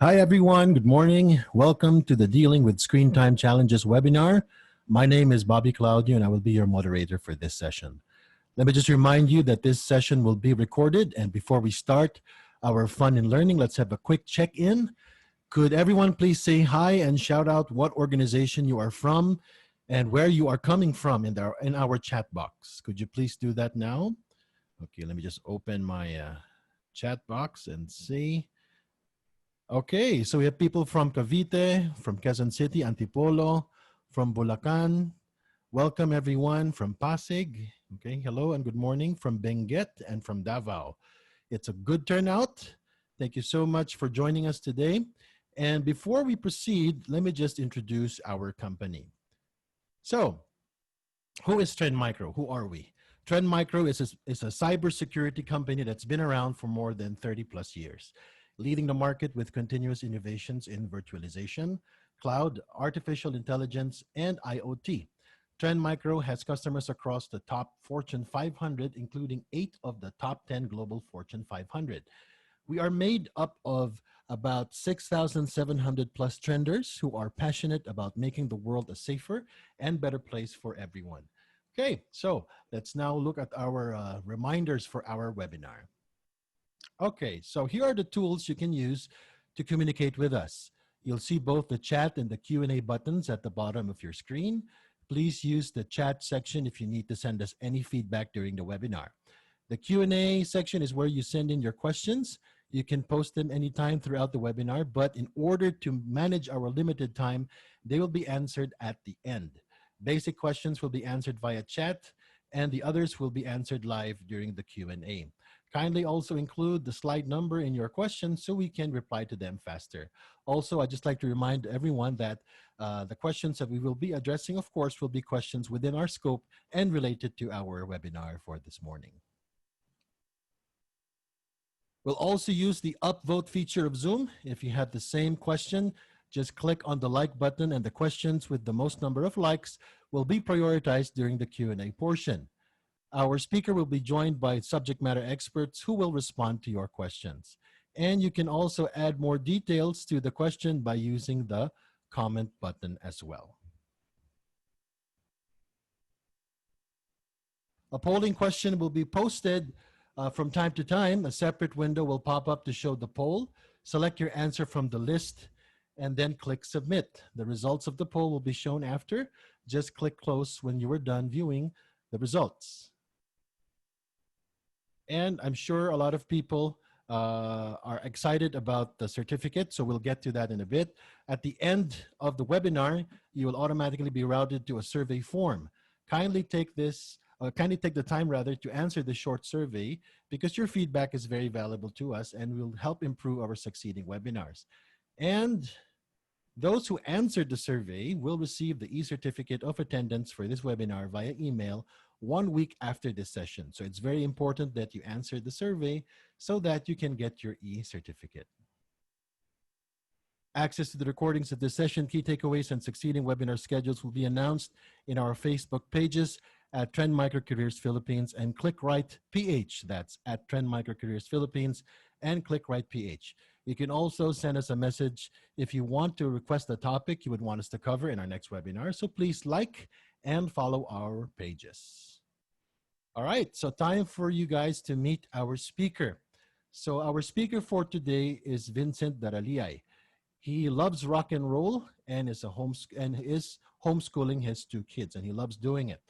Hi, everyone. Good morning. Welcome to the Dealing with Screen Time Challenges webinar. My name is Bobby Claudio, and I will be your moderator for this session. Let me just remind you that this session will be recorded. And before we start our fun and learning, let's have a quick check-in. Could everyone please say hi and shout out what organization you are from and where you are coming from in our chat box? Could you please do that now? Okay, let me just open my chat box and see. Okay, so we have people from Cavite, from Quezon City, Antipolo, from Bulacan. Welcome everyone from Pasig. Okay, hello and good morning from Benguet and from Davao. It's a good turnout. Thank you so much for joining us today. And before we proceed, let me just introduce our company. So, who is Trend Micro? Who are we? Trend Micro is a cybersecurity company that's been around for more than 30 plus years, leading the market with continuous innovations in virtualization, cloud, artificial intelligence, and IoT. Trend Micro has customers across the top Fortune 500, including 8 of the top 10 global Fortune 500. We are made up of about 6,700 plus trenders who are passionate about making the world a safer and better place for everyone. Okay, so let's now look at our reminders for our webinar. Okay, so here are the tools you can use to communicate with us. You'll see both the chat and the Q&A buttons at the bottom of your screen. Please use the chat section if you need to send us any feedback during the webinar. The Q&A section is where you send in your questions. You can post them anytime throughout the webinar, but in order to manage our limited time, they will be answered at the end. Basic questions will be answered via chat, and the others will be answered live during the Q&A. Kindly also include the slide number in your questions so we can reply to them faster. Also, I'd just like to remind everyone that the questions that we will be addressing, of course, will be questions within our scope and related to our webinar for this morning. We'll also use the upvote feature of Zoom. If you have the same question, just click on the like button and the questions with the most number of likes will be prioritized during the Q&A portion. Our speaker will be joined by subject matter experts who will respond to your questions. And you can also add more details to the question by using the comment button as well. A polling question will be posted from time to time. A separate window will pop up to show the poll. Select your answer from the list and then click submit. The results of the poll will be shown after. Just click close when you are done viewing the results. And I'm sure a lot of people are excited about the certificate, so we'll get to that in a bit. At the end of the webinar, you will automatically be routed to a survey form. Kindly take the time to answer the short survey because your feedback is very valuable to us and will help improve our succeeding webinars. And those who answered the survey will receive the e-certificate of attendance for this webinar via email 1 week after this session. So it's very important that you answer the survey so that you can get your e-certificate. Access to the recordings of this session, key takeaways, and succeeding webinar schedules will be announced in our Facebook pages at Trend Micro Careers Philippines and Click Right PH. That's at Trend Micro Careers Philippines and Click Right PH. You can also send us a message if you want to request a topic you would want us to cover in our next webinar. So please like and follow our pages. All right, so time for you guys to meet our speaker. So our speaker for today is Vincent Daraliay. He loves rock and roll and is homeschooling his 2 kids, and he loves doing it.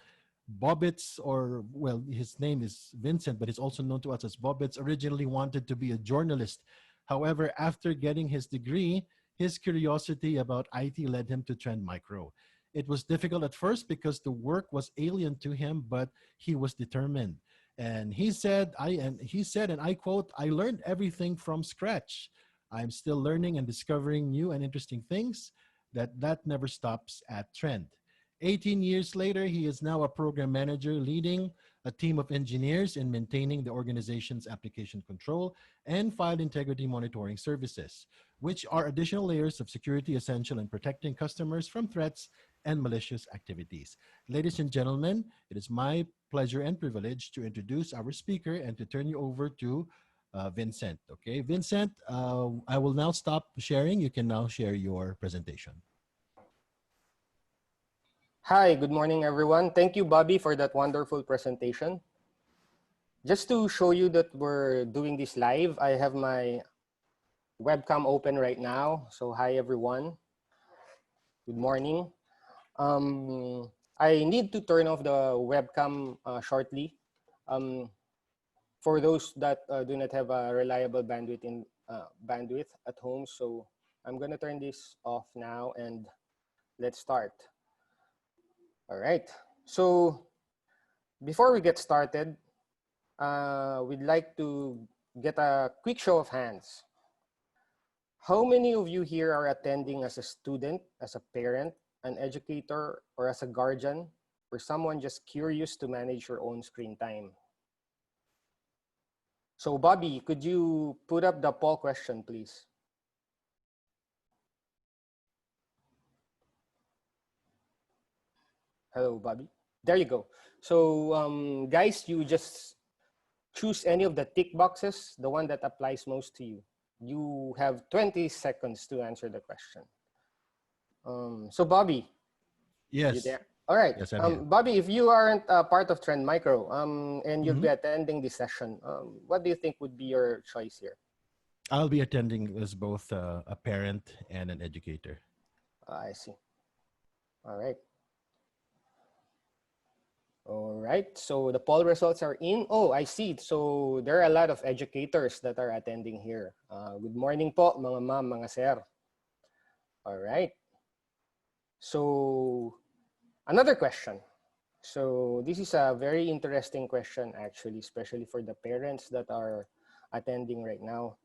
Bobbits, or well, his name is Vincent, but he's also known to us as Bobbits, originally wanted to be a journalist. However, after getting his degree, his curiosity about IT led him to Trend Micro. It was difficult at first because the work was alien to him, but he was determined. And he said, and I quote, "I learned everything from scratch. I'm still learning and discovering new and interesting things. That never stops at Trend." 18 years later, he is now a program manager leading a team of engineers in maintaining the organization's application control and file integrity monitoring services, which are additional layers of security essential in protecting customers from threats and malicious activities. Ladies and gentlemen, it is my pleasure and privilege to introduce our speaker and to turn you over to Vincent. Okay, Vincent, I will now stop sharing. You can now share your presentation. Hi, good morning, everyone. Thank you, Bobby, for that wonderful presentation. Just to show you that we're doing this live, I have my webcam open right now. So hi, everyone. Good morning. I need to turn off the webcam shortly. For those that do not have a reliable bandwidth at home. So I'm gonna turn this off now and let's start. All right. So before we get started, we'd like to get a quick show of hands. How many of you here are attending as a student, as a parent, an educator, or as a guardian, or someone just curious to manage your own screen time? So Bobby, could you put up the poll question, please? Hello, Bobby. There you go. So guys, you just choose any of the tick boxes, the one that applies most to you. You have 20 seconds to answer the question. So Bobby, you Yes. there? All right. Yes, I'm here. Bobby, if you aren't part of Trend Micro and you'll Mhm. be attending this session, what do you think would be your choice here? I'll be attending as both a parent and an educator. I see. All right. All right. So the poll results are in. Oh, I see. So there are a lot of educators that are attending here. Good morning po, mga ma'am, mga sir. All right. So another question. So this is a very interesting question, actually, especially for the parents that are attending right now.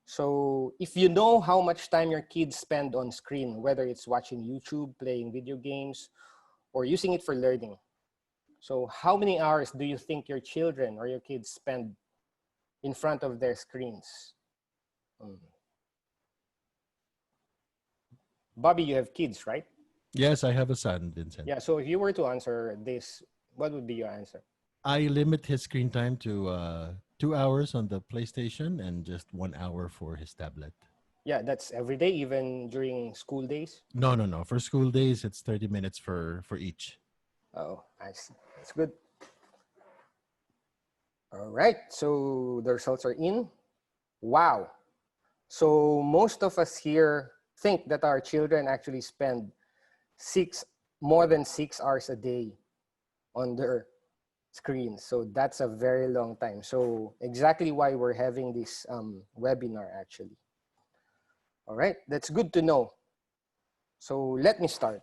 So if you know how much time your kids spend on screen, whether it's watching YouTube, playing video games, or using it for learning, so how many hours do you think your children or your kids spend in front of their screens? Bobby, you have kids, right? Yes, I have a son, Vincent. Yeah, so if you were to answer this, what would be your answer? I limit his screen time to 2 hours on the PlayStation and just 1 hour for his tablet. Yeah, that's every day, even during school days. No, no, no. For school days, it's 30 minutes for each. Oh, I see. That's good. All right, so the results are in. Wow. So most of us here think that our children actually spend more than 6 hours a day on their screens. So that's a very long time. So exactly why we're having this webinar actually. All right, that's good to know. So let me start.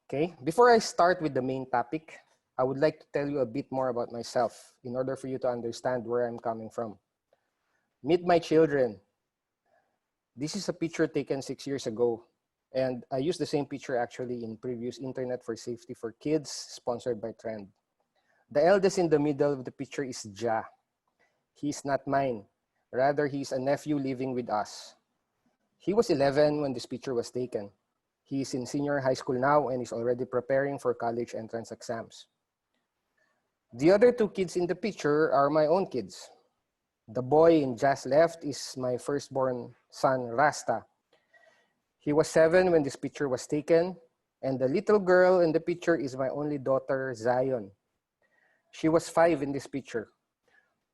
Okay, before I start with the main topic, I would like to tell you a bit more about myself in order for you to understand where I'm coming from. Meet my children. This is a picture taken 6 years ago. And I used the same picture actually in previous Internet for Safety for Kids, sponsored by Trend. The eldest in the middle of the picture is Ja. He's not mine. Rather, he's a nephew living with us. He was 11 when this picture was taken. He's in senior high school now and is already preparing for college entrance exams. The other two kids in the picture are my own kids. The boy in Ja's left is my firstborn son, Rasta. He was 7 when this picture was taken, and the little girl in the picture is my only daughter, Zion. She was 5 in this picture.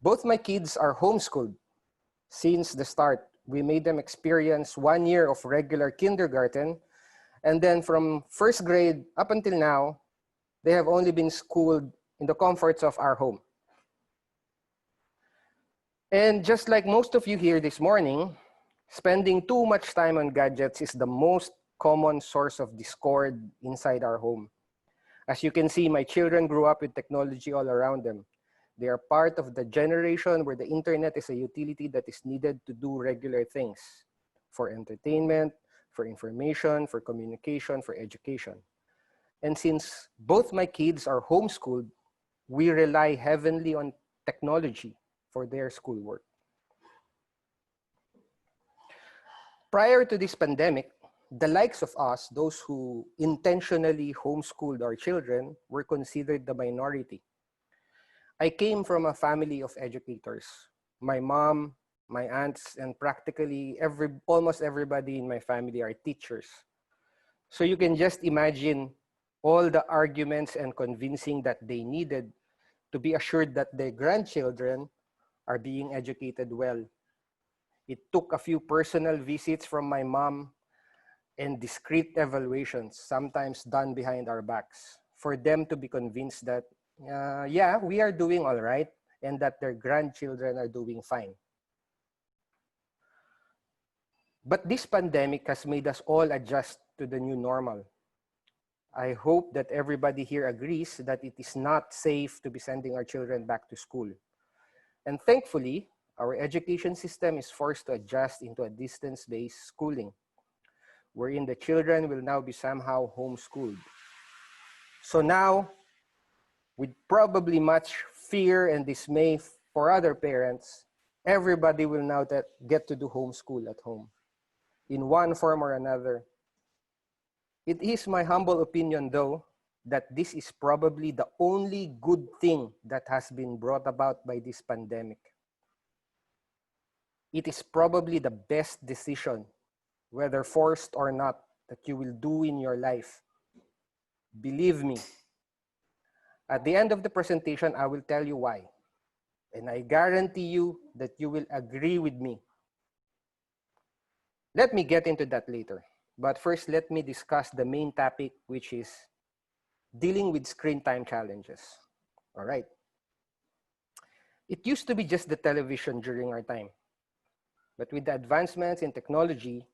Both my kids are homeschooled. Since the start, we made them experience 1 year of regular kindergarten, and then from first grade up until now, they have only been schooled in the comforts of our home. And just like most of you here this morning, spending too much time on gadgets is the most common source of discord inside our home. As you can see, my children grew up with technology all around them. They are part of the generation where the internet is a utility that is needed to do regular things for entertainment, for information, for communication, for education. And since both my kids are homeschooled, we rely heavily on technology for their schoolwork. Prior to this pandemic, the likes of us, those who intentionally homeschooled our children, were considered the minority. I came from a family of educators. my mom, my aunts, and practically almost everybody in my family are teachers. So you can just imagine all the arguments and convincing that they needed to be assured that their grandchildren are being educated well. It took a few personal visits from my mom and discreet evaluations, sometimes done behind our backs, for them to be convinced that, yeah, we are doing all right and that their grandchildren are doing fine. But this pandemic has made us all adjust to the new normal. I hope that everybody here agrees that it is not safe to be sending our children back to school. And thankfully, our education system is forced to adjust into a distance-based schooling, wherein the children will now be somehow homeschooled. So now, with probably much fear and dismay for other parents, everybody will now get to do homeschool at home in one form or another. It is my humble opinion, though, that this is probably the only good thing that has been brought about by this pandemic. It is probably the best decision, whether forced or not, that you will do in your life. Believe me, at the end of the presentation, I will tell you why. And I guarantee you that you will agree with me. Let me get into that later. But first, let me discuss the main topic, which is dealing with screen time challenges. All right. It used to be just the television during our time. But with the advancements in technology,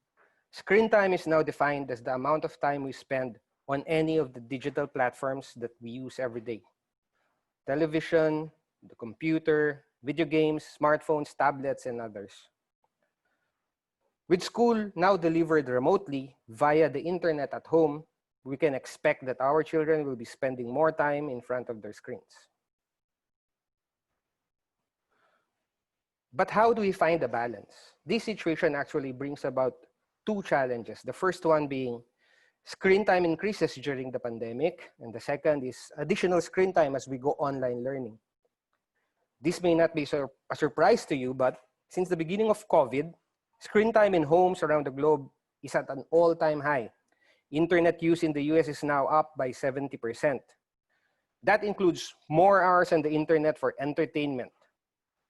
screen time is now defined as the amount of time we spend on any of the digital platforms that we use every day. Television, the computer, video games, smartphones, tablets, and others. With school now delivered remotely via the internet at home, we can expect that our children will be spending more time in front of their screens. But how do we find a balance? This situation actually brings about two challenges. The first one being screen time increases during the pandemic, and the second is additional screen time as we go online learning. This may not be a surprise to you, but since the beginning of COVID, screen time in homes around the globe is at an all-time high. Internet use in the US is now up by 70%. That includes more hours on the internet for entertainment,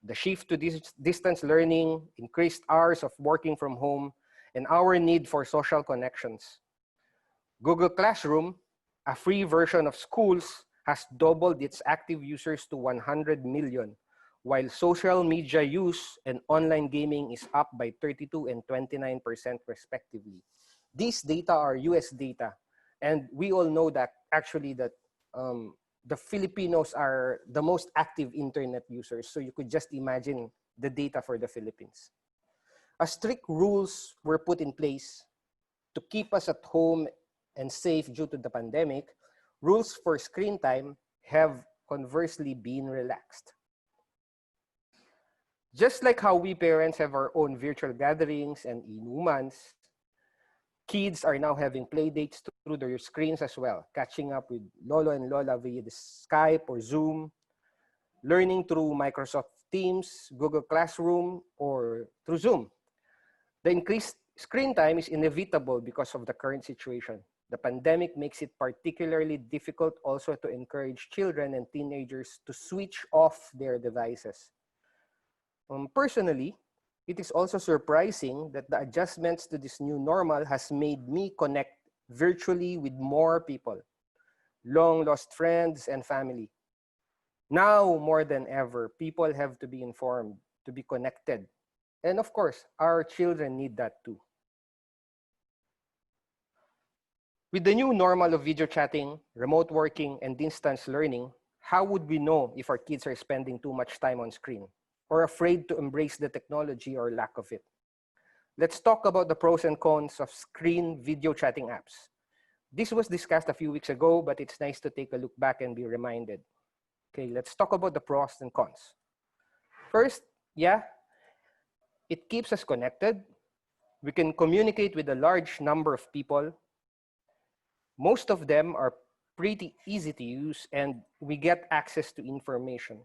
the shift to distance learning, increased hours of working from home, and our need for social connections. Google Classroom, a free version of schools, has doubled its active users to 100 million, while social media use and online gaming is up by 32 and 29% respectively. These data are US data, and we all know that actually that the Filipinos are the most active internet users, so you could just imagine the data for the Philippines. As strict rules were put in place to keep us at home and safe due to the pandemic, rules for screen time have conversely been relaxed. Just like how we parents have our own virtual gatherings and inumans, kids are now having play dates through their screens as well, catching up with Lolo and Lola via the Skype or Zoom, learning through Microsoft Teams, Google Classroom, or through Zoom. The increased screen time is inevitable because of the current situation. The pandemic makes it particularly difficult also to encourage children and teenagers to switch off their devices. Personally, it is also surprising that the adjustments to this new normal has made me connect virtually with more people, long lost friends and family. Now more than ever, people have to be informed, to be connected. And of course, our children need that too. With the new normal of video chatting, remote working, and distance learning, how would we know if our kids are spending too much time on screen or afraid to embrace the technology or lack of it? Let's talk about the pros and cons of screen video chatting apps. This was discussed a few weeks ago, but it's nice to take a look back and be reminded. Okay, let's talk about the pros and cons. First, yeah, it keeps us connected. We can communicate with a large number of people. Most of them are pretty easy to use, and we get access to information.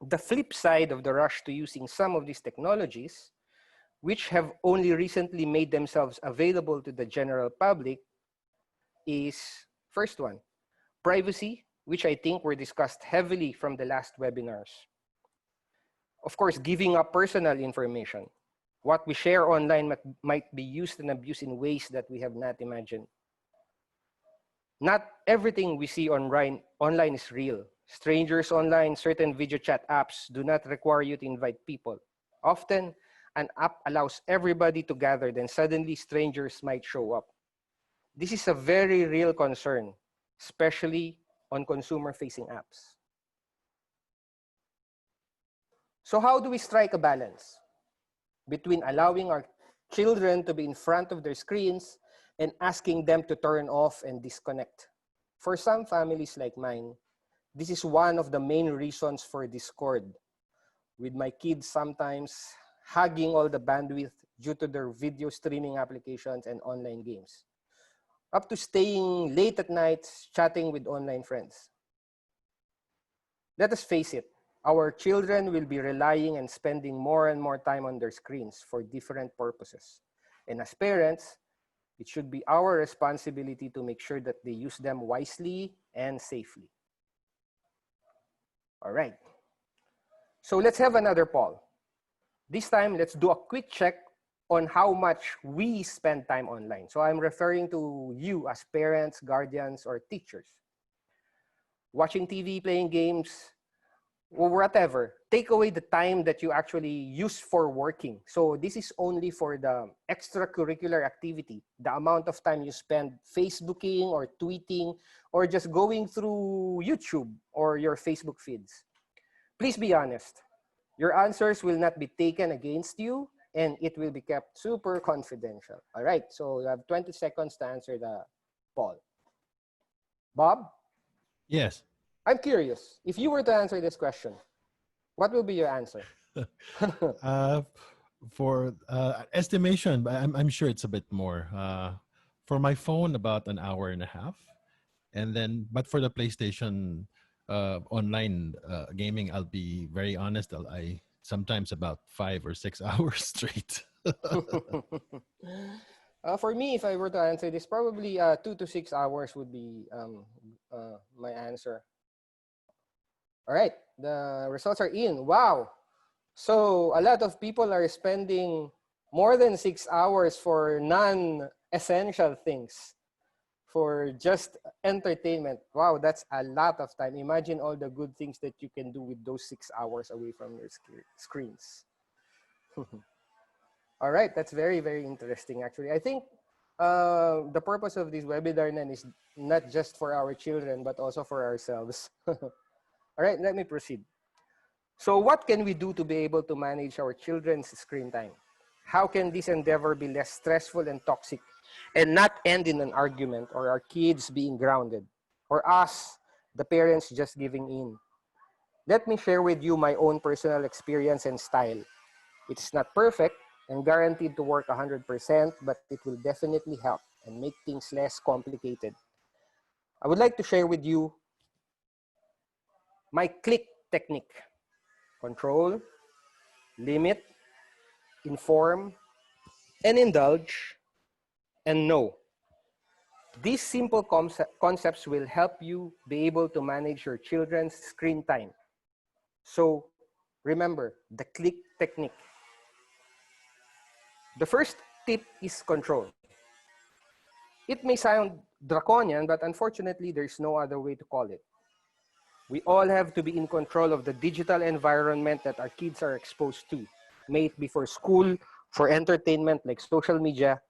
The flip side of the rush to using some of these technologies, which have only recently made themselves available to the general public, is first one, privacy, which I think were discussed heavily from the last webinars. Of course, giving up personal information. What we share online might be used and abused in ways that we have not imagined. Not everything we see online is real. Strangers online, certain video chat apps do not require you to invite people. Often, an app allows everybody to gather, then suddenly strangers might show up. This is a very real concern, especially on consumer-facing apps. So how do we strike a balance between allowing our children to be in front of their screens and asking them to turn off and disconnect? For some families like mine, this is one of the main reasons for discord, with my kids sometimes hugging all the bandwidth due to their video streaming applications and online games, up to staying late at night chatting with online friends. Let us face it, our children will be relying and spending more and more time on their screens for different purposes. And as parents, it should be our responsibility to make sure that they use them wisely and safely. All right. So let's have another poll. This time, let's do a quick check on how much we spend time online. So I'm referring to you as parents, guardians, or teachers. Watching TV, playing games, or whatever, take away the time that you actually use for working. So this is only for the extracurricular activity, the amount of time you spend Facebooking or tweeting or just going through YouTube or your Facebook feeds. Please be honest. Your answers will not be taken against you and it will be kept super confidential. All right, so you have 20 seconds to answer the poll. Bob? Yes. I'm curious, if you were to answer this question, what will be your answer? For estimation, but I'm sure it's a bit more. For my phone, about an hour and a half. And then, but for the PlayStation online gaming, I'll be very honest, I sometimes about 5 or 6 hours straight. For me, if I were to answer this, probably 2 to 6 hours would be my answer. All right, the results are in. Wow. So a lot of people are spending more than 6 hours for non-essential things, for just entertainment. Wow, that's a lot of time. Imagine all the good things that you can do with those 6 hours away from your screens. All right, that's very, very interesting, actually. I think the purpose of this webinar is not just for our children, but also for ourselves. All right, let me proceed. So what can we do to be able to manage our children's screen time? How can this endeavor be less stressful and toxic and not end in an argument or our kids being grounded or us, the parents, just giving in? Let me share with you my own personal experience and style. It's not perfect and guaranteed to work 100%, but it will definitely help and make things less complicated. I would like to share with you my click technique: control, limit, inform, and indulge, and know. These simple concepts will help you be able to manage your children's screen time. So remember the click technique. The first tip is control. It may sound draconian, but unfortunately, there's no other way to call it. We all have to be in control of the digital environment that our kids are exposed to, may it be for school, for entertainment like social media,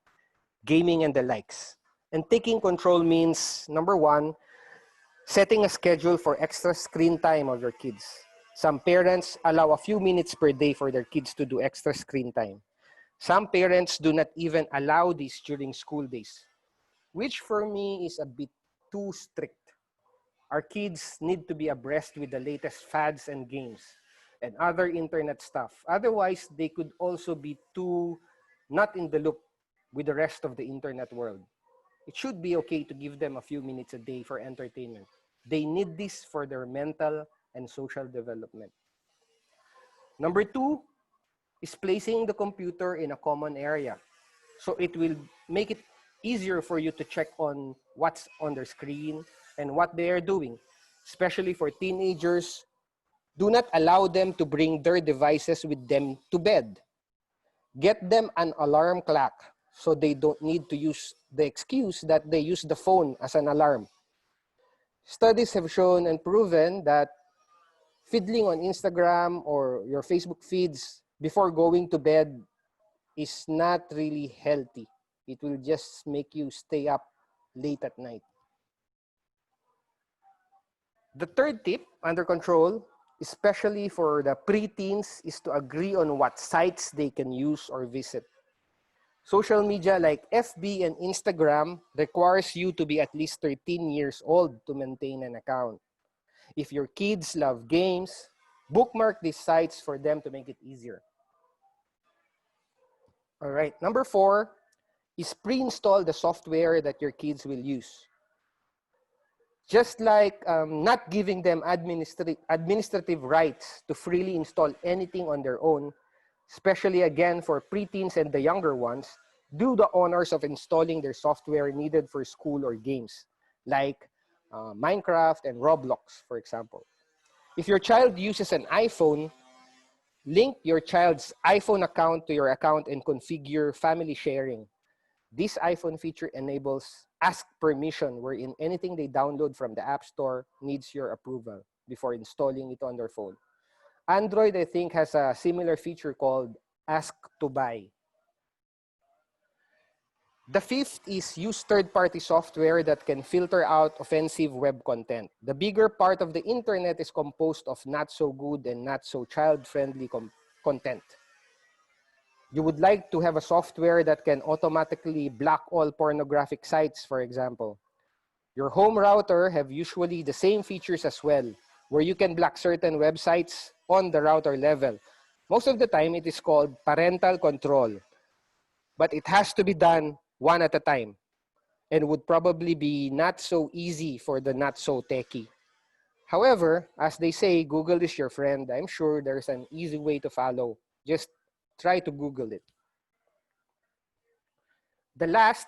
gaming, and the likes. And taking control means, number one, setting a schedule for extra screen time of your kids. Some parents allow a few minutes per day for their kids to do extra screen time. Some parents do not even allow this during school days, which for me is a bit too strict. Our kids need to be abreast with the latest fads and games and other internet stuff. Otherwise, they could also be too not in the loop with the rest of the internet world. It should be okay to give them a few minutes a day for entertainment. They need this for their mental and social development. Number two is placing the computer in a common area. So it will make it easier for you to check on what's on their screen and what they are doing. Especially for teenagers, do not allow them to bring their devices with them to bed. Get them an alarm clock so they don't need to use the excuse that they use the phone as an alarm. Studies have shown and proven that fiddling on Instagram or your Facebook feeds before going to bed is not really healthy. It will just make you stay up late at night. The third tip under control, especially for the preteens, is to agree on what sites they can use or visit. Social media like FB and Instagram requires you to be at least 13 years old to maintain an account. If your kids love games, bookmark these sites for them to make it easier. All right, number 4 is pre-install the software that your kids will use. Just like not giving them administrative rights to freely install anything on their own, especially again for preteens and the younger ones, do the honors of installing their software needed for school or games, like Minecraft and Roblox, for example. If your child uses an iPhone, link your child's iPhone account to your account and configure family sharing. This iPhone feature enables ask permission, wherein anything they download from the App Store needs your approval before installing it on their phone. Android, I think, has a similar feature called ask to buy. The fifth is use third-party software that can filter out offensive web content. The bigger part of the internet is composed of not so good and not so child-friendly content. You would like to have a software that can automatically block all pornographic sites, for example. Your home router have usually the same features as well, where you can block certain websites on the router level. Most of the time, it is called parental control, but it has to be done one at a time and would probably be not so easy for the not so techie. However, as they say, Google is your friend. I'm sure there's an easy way to follow. Just try to Google it. The last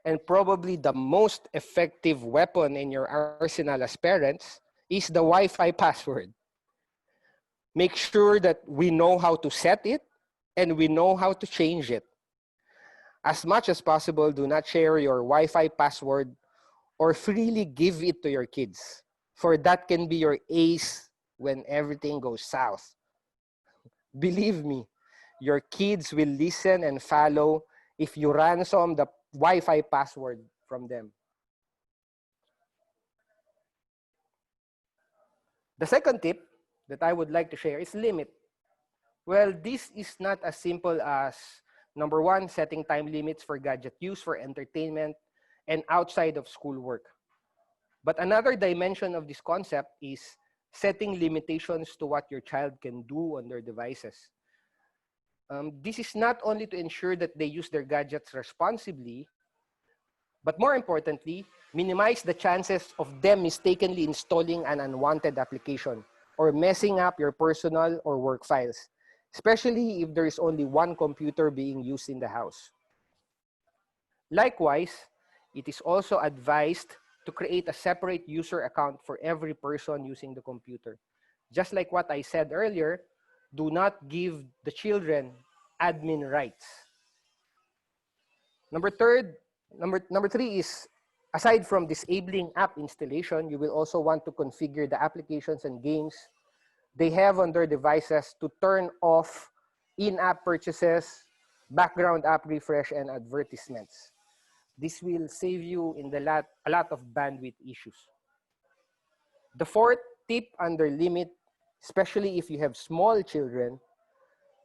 and probably the most effective weapon in your arsenal as parents is the Wi-Fi password. Make sure that we know how to set it and we know how to change it. As much as possible, do not share your Wi-Fi password or freely give it to your kids, for that can be your ace when everything goes south. Believe me, your kids will listen and follow if you ransom the Wi-Fi password from them. The second tip that I would like to share is limit. Well, this is not as simple as number 1, setting time limits for gadget use for entertainment and outside of schoolwork. But another dimension of this concept is setting limitations to what your child can do on their devices. This is not only to ensure that they use their gadgets responsibly, but more importantly, minimize the chances of them mistakenly installing an unwanted application or messing up your personal or work files, especially if there is only one computer being used in the house. Likewise, it is also advised to create a separate user account for every person using the computer. Just like what I said earlier, do not give the children admin rights. Number 3 is, aside from disabling app installation, you will also want to configure the applications and games they have on their devices to turn off in-app purchases, background app refresh, and advertisements. This will save you in a lot of bandwidth issues. The fourth tip under limit, especially if you have small children,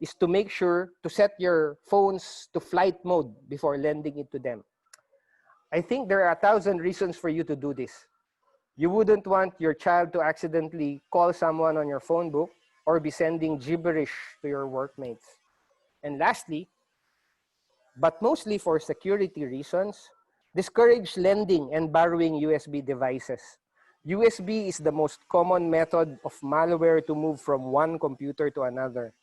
is to make sure to set your phones to flight mode before lending it to them. I think there are 1,000 reasons for you to do this. You wouldn't want your child to accidentally call someone on your phone book or be sending gibberish to your workmates. And lastly, but mostly for security reasons, discourage lending and borrowing USB devices. USB is the most common method of malware to move from one computer to another.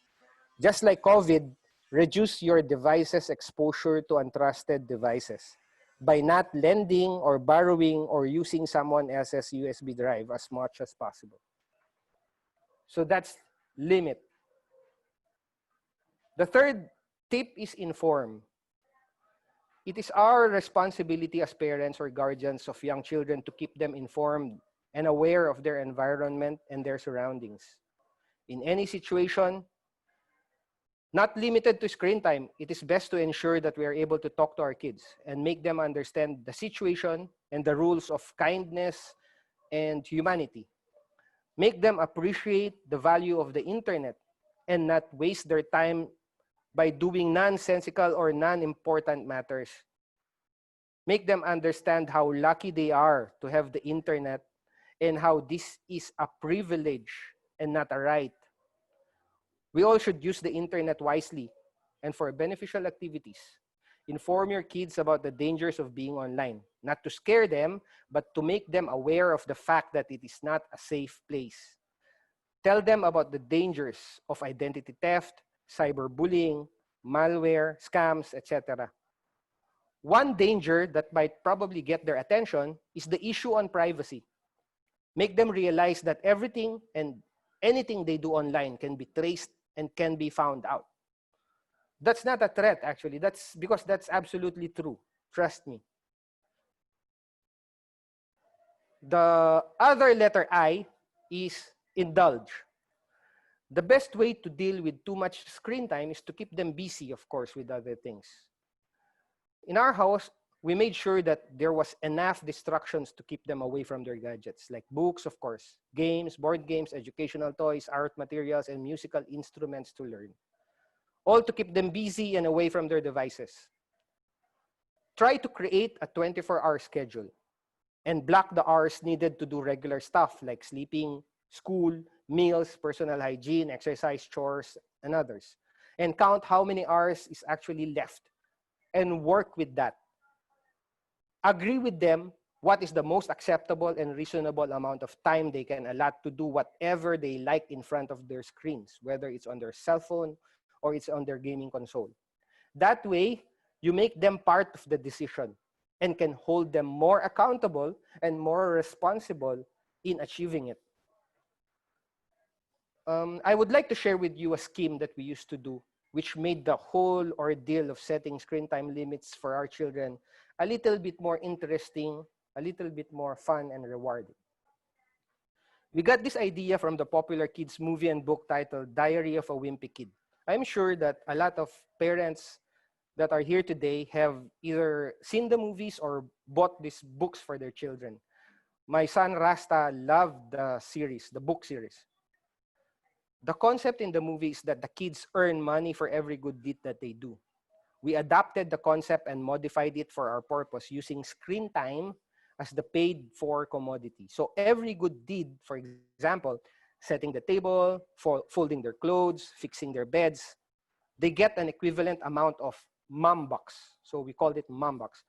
Just like COVID, reduce your device's exposure to untrusted devices by not lending or borrowing or using someone else's USB drive as much as possible. So that's limit. The third tip is inform. It is our responsibility as parents or guardians of young children to keep them informed and aware of their environment and their surroundings. In any situation, not limited to screen time, it is best to ensure that we are able to talk to our kids and make them understand the situation and the rules of kindness and humanity. Make them appreciate the value of the internet and not waste their time by doing nonsensical or non-important matters. Make them understand how lucky they are to have the internet and how this is a privilege and not a right. We all should use the internet wisely and for beneficial activities. Inform your kids about the dangers of being online, not to scare them, but to make them aware of the fact that it is not a safe place. Tell them about the dangers of identity theft, cyberbullying, malware, scams, etc. One danger that might probably get their attention is the issue on privacy. Make them realize that everything and anything they do online can be traced and can be found out. That's not a threat, actually. That's because that's absolutely true. Trust me. The other letter I is indulge. The best way to deal with too much screen time is to keep them busy, of course, with other things. In our house, we made sure that there was enough distractions to keep them away from their gadgets, like books, of course, games, board games, educational toys, art materials, and musical instruments to learn. All to keep them busy and away from their devices. Try to create a 24-hour schedule and block the hours needed to do regular stuff like sleeping, school, meals, personal hygiene, exercise, chores, and others. And count how many hours is actually left and work with that. Agree with them what is the most acceptable and reasonable amount of time they can allot to do whatever they like in front of their screens, whether it's on their cell phone or it's on their gaming console. That way, you make them part of the decision and can hold them more accountable and more responsible in achieving it. I would like to share with you a scheme that we used to do, which made the whole ordeal of setting screen time limits for our children a little bit more interesting, a little bit more fun and rewarding. We got this idea from the popular kids movie and book titled Diary of a Wimpy Kid. I'm sure that a lot of parents that are here today have either seen the movies or bought these books for their children. My son Rasta loved the series, the book series. The concept in the movie is that the kids earn money for every good deed that they do. We adapted the concept and modified it for our purpose using screen time as the paid for commodity. So every good deed, for example, setting the table, folding their clothes, fixing their beds, they get an equivalent amount of mom bucks. So we called it mom bucks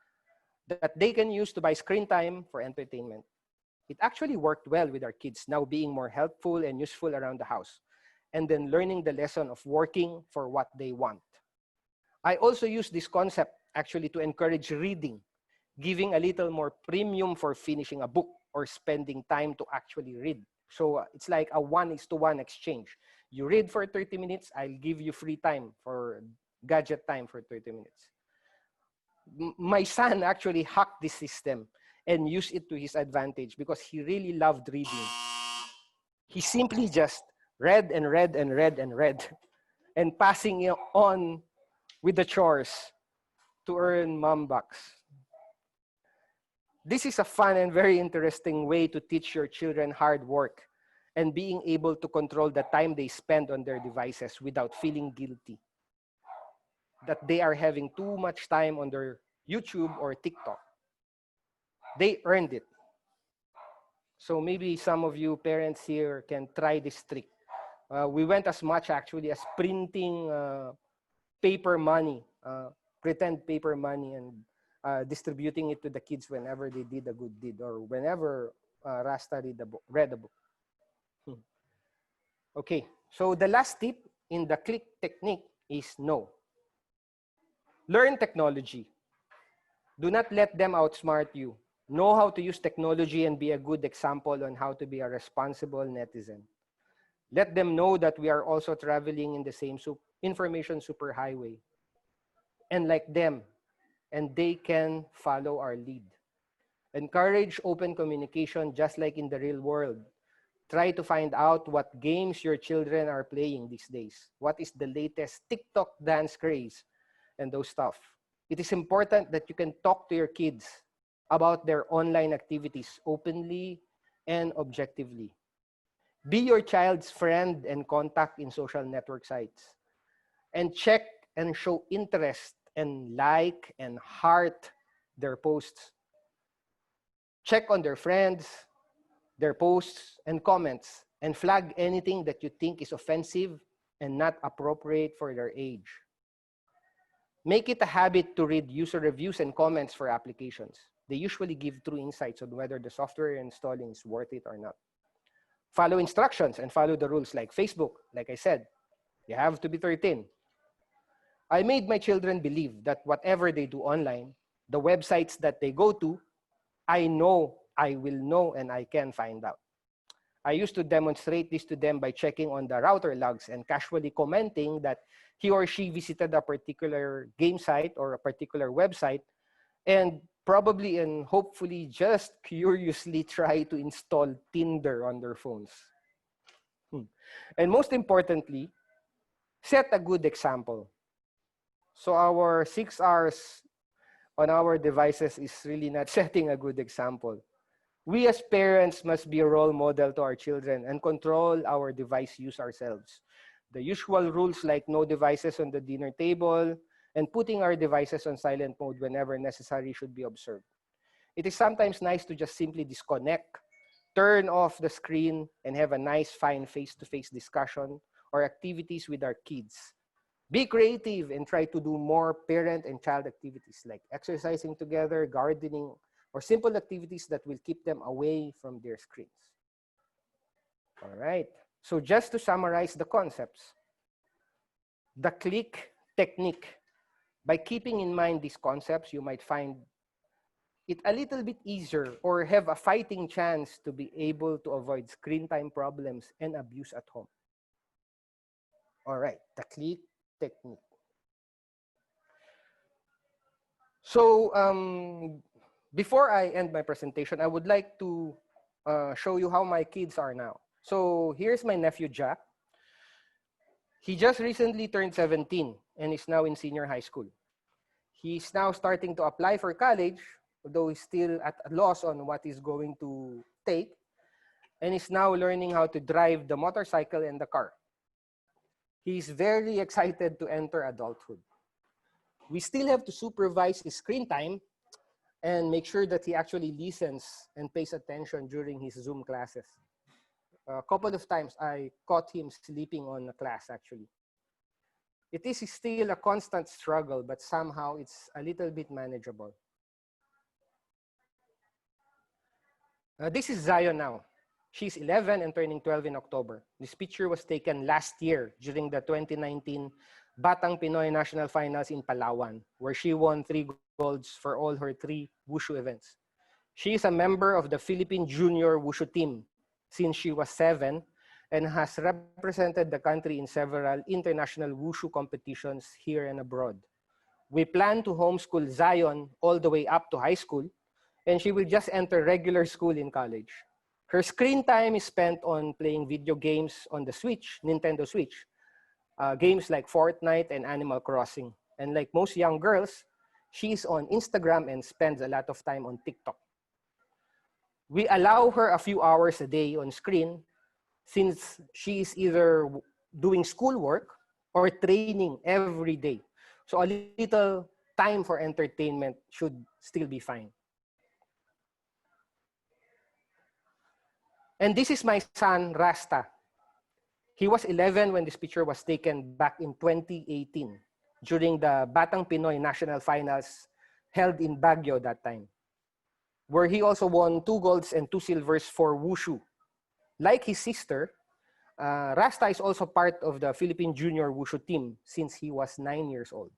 that they can use to buy screen time for entertainment. It actually worked well with our kids now being more helpful and useful around the house, and then learning the lesson of working for what they want. I also use this concept actually to encourage reading, giving a little more premium for finishing a book or spending time to actually read. So it's like a 1:1 exchange. You read for 30 minutes, I'll give you free time for gadget time for 30 minutes. My son actually hacked this system and used it to his advantage because he really loved reading. He simply just read and read and read and read and passing it on with the chores to earn mom bucks. This is a fun and very interesting way to teach your children hard work and being able to control the time they spend on their devices without feeling guilty that they are having too much time on their YouTube or TikTok. They earned it. So maybe some of you parents here can try this trick. We went as much actually as printing paper money, pretend paper money, and distributing it to the kids whenever they did a good deed or whenever Rasta read the book. Okay, so the last tip in the click technique is no. Learn technology. Do not let them outsmart you. Know how to use technology and be a good example on how to be a responsible netizen. Let them know that we are also traveling in the same information superhighway. And like them, and they can follow our lead. Encourage open communication just like in the real world. Try to find out what games your children are playing these days. What is the latest TikTok dance craze and those stuff. It is important that you can talk to your kids about their online activities openly and objectively. Be your child's friend and contact in social network sites. And check and show interest and like and heart their posts. Check on their friends, their posts and comments, and flag anything that you think is offensive and not appropriate for their age. Make it a habit to read user reviews and comments for applications. They usually give true insights on whether the software you're installing is worth it or not. Follow instructions and follow the rules like Facebook. Like I said, you have to be 13. I made my children believe that whatever they do online, the websites that they go to, I know, I will know, and I can find out. I used to demonstrate this to them by checking on the router logs and casually commenting that he or she visited a particular game site or a particular website and probably and hopefully just curiously try to install Tinder on their phones. And most importantly, set a good example. So our 6 hours on our devices is really not setting a good example. We as parents must be a role model to our children and control our device use ourselves. The usual rules like no devices on the dinner table and putting our devices on silent mode whenever necessary should be observed. It is sometimes nice to just simply disconnect, turn off the screen, and have a nice, fine face-to-face discussion or activities with our kids. Be creative and try to do more parent and child activities like exercising together, gardening, or simple activities that will keep them away from their screens. All right. So just to summarize the concepts, the click technique. By keeping in mind these concepts, you might find it a little bit easier or have a fighting chance to be able to avoid screen time problems and abuse at home. All right, the click technique. So before I end my presentation, I would like to show you how my kids are now. So here's my nephew, Jack. He just recently turned 17 and is now in senior high school. He's now starting to apply for college, although he's still at a loss on what he's going to take. And he's now learning how to drive the motorcycle and the car. He's very excited to enter adulthood. We still have to supervise his screen time and make sure that he actually listens and pays attention during his Zoom classes. A couple of times I caught him sleeping on a class actually. It is still a constant struggle, but somehow it's a little bit manageable. This is Zion now. She's 11 and turning 12 in October. This picture was taken last year during the 2019 Batang Pinoy National Finals in Palawan, where she won 3 golds for all her 3 wushu events. She is a member of the Philippine Junior Wushu team since she was 7 and has represented the country in several international wushu competitions here and abroad. We plan to homeschool Zion all the way up to high school, and she will just enter regular school in college. Her screen time is spent on playing video games on the Switch, Nintendo Switch. Games like Fortnite and Animal Crossing. And like most young girls, she's on Instagram and spends a lot of time on TikTok. We allow her a few hours a day on screen since she is either doing schoolwork or training every day. So a little time for entertainment should still be fine. And this is my son, Rasta. He was 11 when this picture was taken back in 2018 during the Batang Pinoy National Finals held in Baguio that time. where he also won 2 golds and 2 silvers for wushu. Like his sister, Rasta is also part of the Philippine Junior Wushu team since he was 9 years old.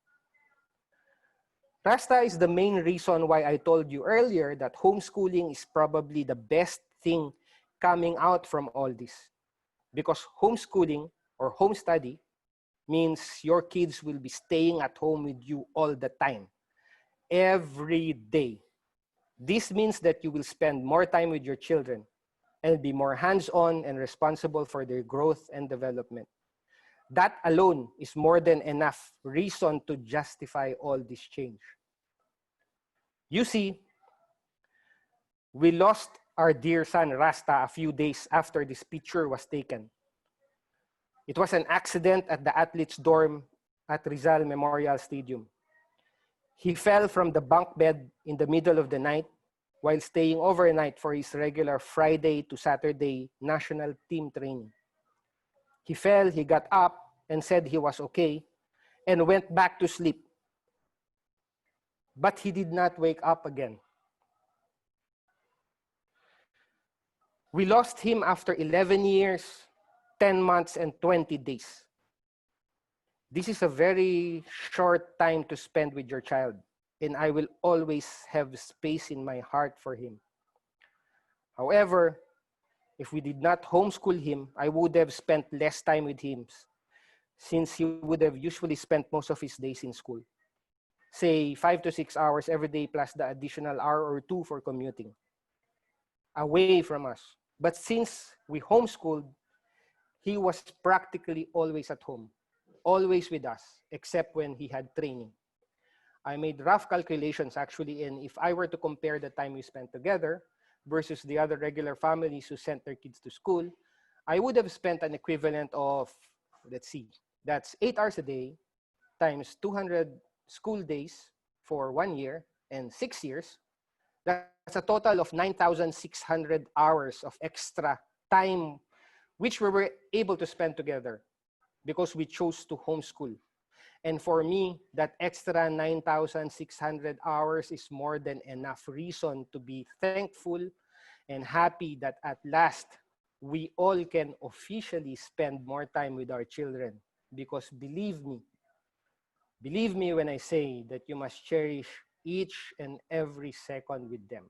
Rasta is the main reason why I told you earlier that homeschooling is probably the best thing coming out from all this. Because homeschooling or home study means your kids will be staying at home with you all the time, every day. This means that you will spend more time with your children and be more hands-on and responsible for their growth and development. That alone is more than enough reason to justify all this change. You see, we lost our dear son Rasta a few days after this picture was taken. It was an accident at the athletes' dorm at Rizal Memorial Stadium. He fell from the bunk bed in the middle of the night while staying overnight for his regular Friday to Saturday national team training. He fell, he got up, and said he was okay, and went back to sleep. But he did not wake up again. We lost him after 11 years, 10 months, and 20 days. This is a very short time to spend with your child, and I will always have space in my heart for him. However, if we did not homeschool him, I would have spent less time with him, since he would have usually spent most of his days in school. Say 5 to 6 hours every day plus the additional hour or 2 for commuting, away from us. But since we homeschooled, he was practically always at home, always with us, except when he had training. I made rough calculations actually, and if I were to compare the time we spent together versus the other regular families who sent their kids to school, I would have spent an equivalent of, let's see, that's 8 hours a day times 200 school days for 1 year and 6 years. That's a total of 9,600 hours of extra time, which we were able to spend together because we chose to homeschool. And for me, that extra 9,600 hours is more than enough reason to be thankful and happy that at last we all can officially spend more time with our children. Because believe me when I say that you must cherish each and every second with them.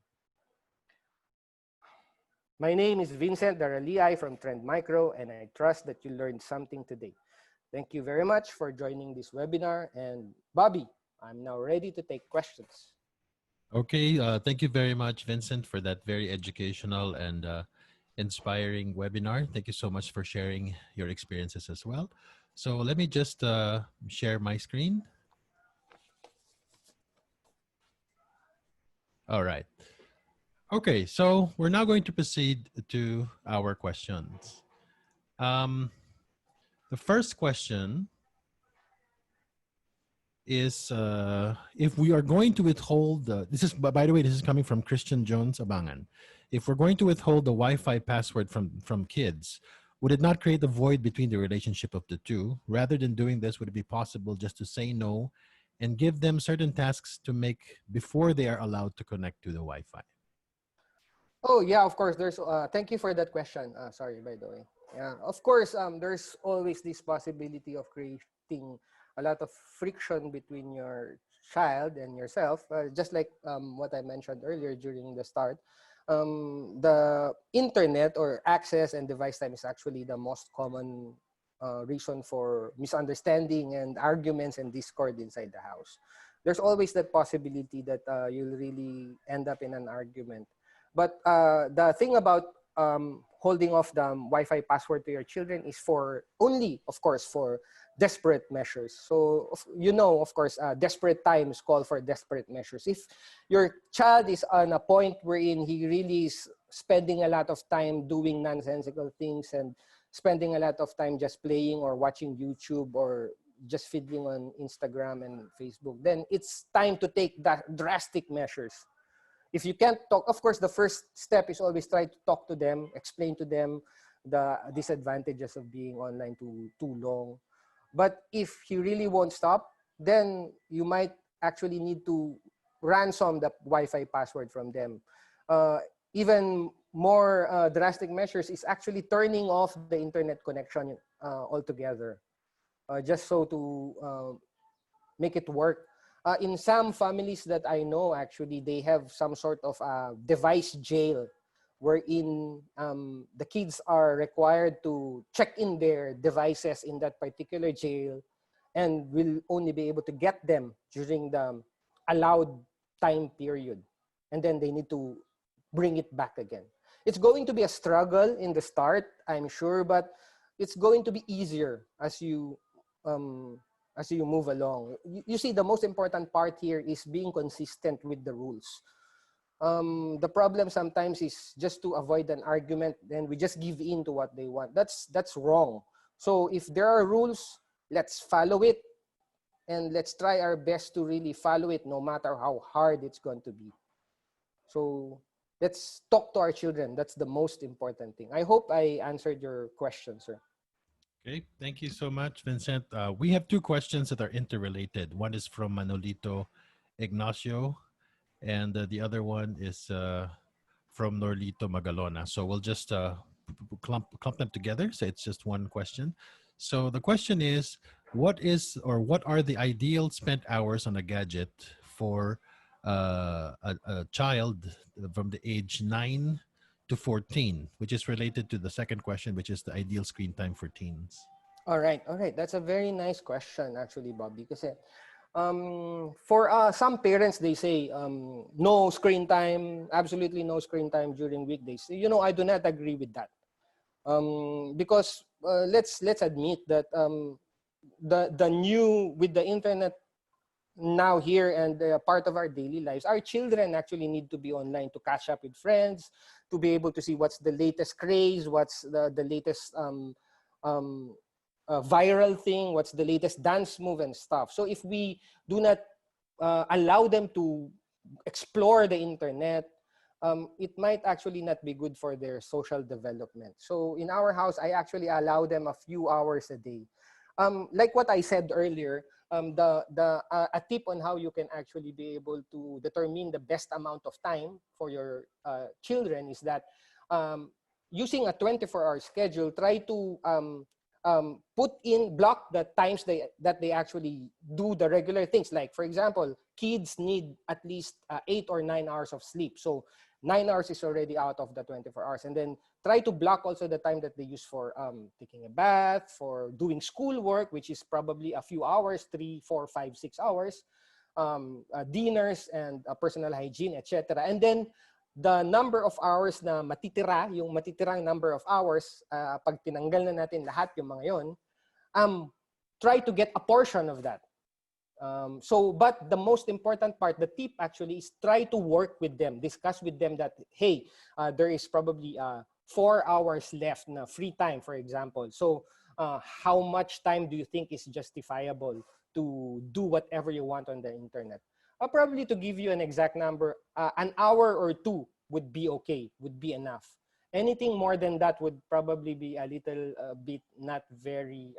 My name is Vincent Daraliay from Trend Micro, and I trust that you learned something today. Thank you very much for joining this webinar. And Bobby, I'm now ready to take questions. Okay, thank you very much, Vincent, for that very educational and inspiring webinar. Thank you so much for sharing your experiences as well. So let me just share my screen. All right. Okay, so we're now going to proceed to our questions. The first question is if we are going to withhold this is, by the way, this is coming from Christian Jones Abangan. If we're going to withhold the Wi-Fi password from kids, would it not create a void between the relationship of the two? Rather than doing this, would it be possible just to say no and give them certain tasks to make before they are allowed to connect to the Wi-Fi? Oh yeah, of course. There's. Thank you for that question. Sorry, by the way. Yeah, of course. There's always this possibility of creating a lot of friction between your child and yourself. Just like what I mentioned earlier during the start, the internet or access and device time is actually the most common reason for misunderstanding and arguments and discord inside the house. There's always that possibility that you'll really end up in an argument. But the thing about holding off the Wi-Fi password to your children is for only, of course, for desperate measures. So, of course, desperate times call for desperate measures. If your child is on a point wherein he really is spending a lot of time doing nonsensical things and spending a lot of time just playing or watching YouTube or just fiddling on Instagram and Facebook, then it's time to take that drastic measures. If you can't talk, of course, the first step is always try to talk to them, explain to them the disadvantages of being online too long. But if he really won't stop, then you might actually need to ransom the Wi-Fi password from them. even more drastic measures is actually turning off the internet connection altogether, just so to make it work. In some families that I know, actually, they have some sort of device jail wherein the kids are required to check in their devices in that particular jail and will only be able to get them during the allowed time period. And then they need to bring it back again. It's going to be a struggle in the start, I'm sure, but it's going to be easier as you move along. You see, the most important part here is being consistent with the rules. The problem sometimes is just to avoid an argument, then we just give in to what they want. That's wrong. So if there are rules, let's follow it, and let's try our best to really follow it, no matter how hard it's going to be. So let's talk to our children. That's the most important thing. I hope I answered your question, sir. Okay, thank you so much, Vincent. We have two questions that are interrelated. One is from Manolito Ignacio, and the other one is from Norlito Magalona. So we'll just clump them together. So it's just one question. So the question is, what are the ideal spent hours on a gadget for a child from the age 9 to 14, which is related to the second question, which is the ideal screen time for teens? All right. That's a very nice question, actually, Bobby. Because for some parents, they say no screen time, absolutely no screen time during weekdays. You know, I do not agree with that. Because let's admit that the new with the internet now here and part of our daily lives, our children actually need to be online to catch up with friends, to be able to see what's the latest craze, what's the latest viral thing, what's the latest dance move and stuff. So if we do not allow them to explore the internet, it might actually not be good for their social development. So in our house, I actually allow them a few hours a day. Like what I said earlier, a tip on how you can actually be able to determine the best amount of time for your children is that using a 24-hour schedule, try to block the times that they actually do the regular things. Like, for example, kids need at least 8 or 9 hours of sleep. So 9 hours is already out of the 24 hours. And then try to block also the time that they use for taking a bath, for doing schoolwork, which is probably a few hours, 3, 4, 5, 6 hours, dinners and personal hygiene, etc. And then the number of hours na matitira, yung matitirang number of hours, pag tinanggal na natin lahat yung mga yon, try to get a portion of that. But the most important part, the tip actually is try to work with them, discuss with them that, hey, there is probably 4 hours left na free time, for example. So how much time do you think is justifiable to do whatever you want on the internet? Probably, to give you an exact number, an hour or 2 would be okay, would be enough. Anything more than that would probably be a little bit not very